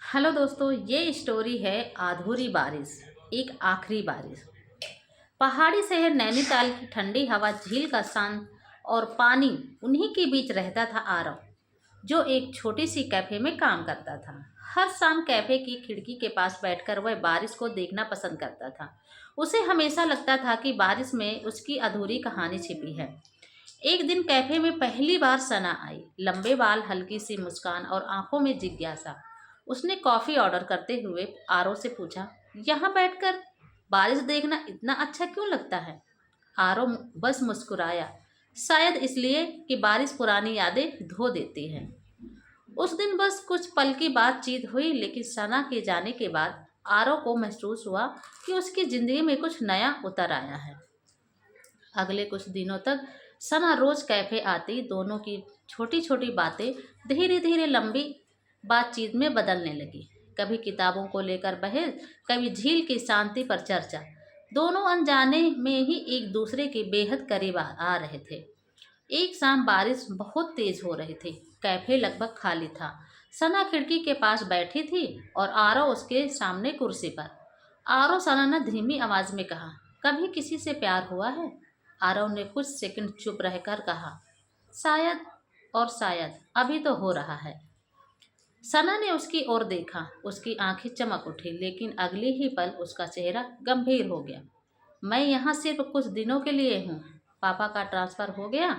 Hello दोस्तों, ये story है अधूरी बारिश। एक आखिरी बारिश। पहाड़ी शहर नैनीताल की ठंडी हवा, झील का शांत और पानी, उन्हीं के बीच रहता था आरव, जो एक छोटी सी कैफे में काम करता था। हर शाम कैफे की खिड़की के पास बैठकर वह बारिश को देखना पसंद करता था। उसे हमेशा लगता था कि बारिश में उसकी अधूरी कहानी छिपी है। एक दिन कैफे में पहली बार सना आई। लंबे बाल, हल्की सी मुस्कान और आंखों में जिज्ञासा। उसने कॉफी ऑर्डर करते हुए आरव से पूछा, यहाँ बैठकर बारिश देखना इतना अच्छा क्यों लगता है? आरव बस मुस्कुराया, शायद इसलिए कि बारिश पुरानी यादें धो देती है। उस दिन बस कुछ पल की बातचीत हुई, लेकिन सना के जाने के बाद आरव को महसूस हुआ कि उसकी जिंदगी में कुछ नया उतर आया है। अगले कुछ दिनों तक सना रोज कैफे आती। दोनों की छोटी छोटी बातें धीरे धीरे लंबी बातचीत में बदलने लगी। कभी किताबों को लेकर बहस, कभी झील की शांति पर चर्चा। दोनों अनजाने में ही एक दूसरे के बेहद करीब आ रहे थे। एक शाम बारिश बहुत तेज हो रही थी। कैफे लगभग खाली था। सना खिड़की के पास बैठी थी और आरव उसके सामने कुर्सी पर। आरव, सना ने धीमी आवाज में कहा, कभी किसी से प्यार हुआ है? आरव ने कुछ सेकंड चुप रहकर कहा, शायद, और शायद अभी तो हो रहा है। सना ने उसकी ओर देखा। उसकी आंखें चमक उठी, लेकिन अगले ही पल उसका चेहरा गंभीर हो गया। मैं यहाँ सिर्फ कुछ दिनों के लिए हूँ। पापा का ट्रांसफर हो गया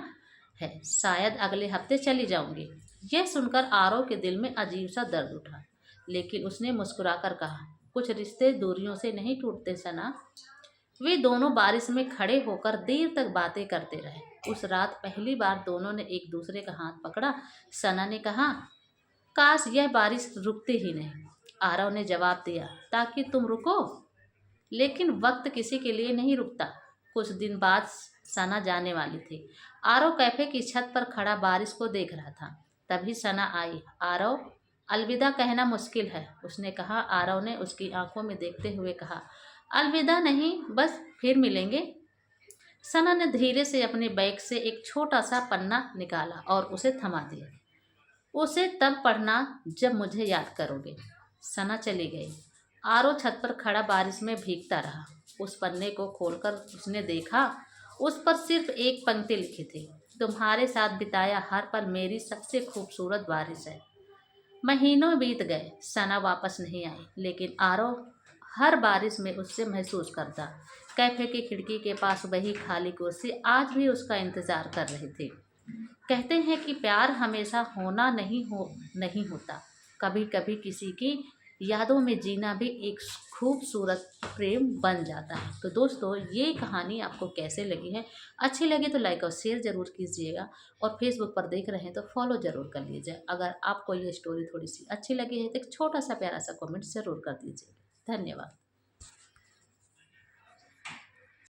है, शायद अगले हफ्ते चली जाऊंगी। यह सुनकर आरव के दिल में अजीब सा दर्द उठा, लेकिन उसने मुस्कुराकर कहा, कुछ रिश्ते दूरियों से नहीं टूटते सना। वे दोनों बारिश में खड़े होकर देर तक बातें करते रहे। उस रात पहली बार दोनों ने एक दूसरे का हाथ पकड़ा। सना ने कहा, काश यह बारिश रुकती ही नहीं। आरव ने जवाब दिया, ताकि तुम रुको। लेकिन वक्त किसी के लिए नहीं रुकता। कुछ दिन बाद सना जाने वाली थी। आरव कैफे की छत पर खड़ा बारिश को देख रहा था। तभी सना आई। आरव, अलविदा कहना मुश्किल है, उसने कहा। आरव ने उसकी आंखों में देखते हुए कहा, अलविदा नहीं, बस फिर मिलेंगे। सना ने धीरे से अपने बैग से एक छोटा सा पन्ना निकाला और उसे थमा दिया। उसे तब पढ़ना जब मुझे याद करोगे। सना चली गई। आरव छत पर खड़ा बारिश में भीगता रहा। उस पन्ने को खोलकर उसने देखा। उस पर सिर्फ एक पंक्ति लिखी थी, तुम्हारे साथ बिताया हर पल मेरी सबसे खूबसूरत बारिश है। महीनों बीत गए, सना वापस नहीं आई, लेकिन आरव हर बारिश में उससे महसूस करता। कैफे की खिड़की के पास वही खाली कुर्सी आज भी उसका इंतजार कर रही थी। कहते हैं कि प्यार हमेशा होना नहीं होता। कभी कभी किसी की यादों में जीना भी एक खूबसूरत प्रेम बन जाता है। तो दोस्तों, ये कहानी आपको कैसे लगी है? अच्छी लगी तो लाइक और शेयर ज़रूर कीजिएगा, और फेसबुक पर देख रहे हैं तो फॉलो ज़रूर कर लीजिए। अगर आपको ये स्टोरी थोड़ी सी अच्छी लगी है तो एक छोटा सा प्यारा सा कमेंट ज़रूर कर दीजिएगा। धन्यवाद।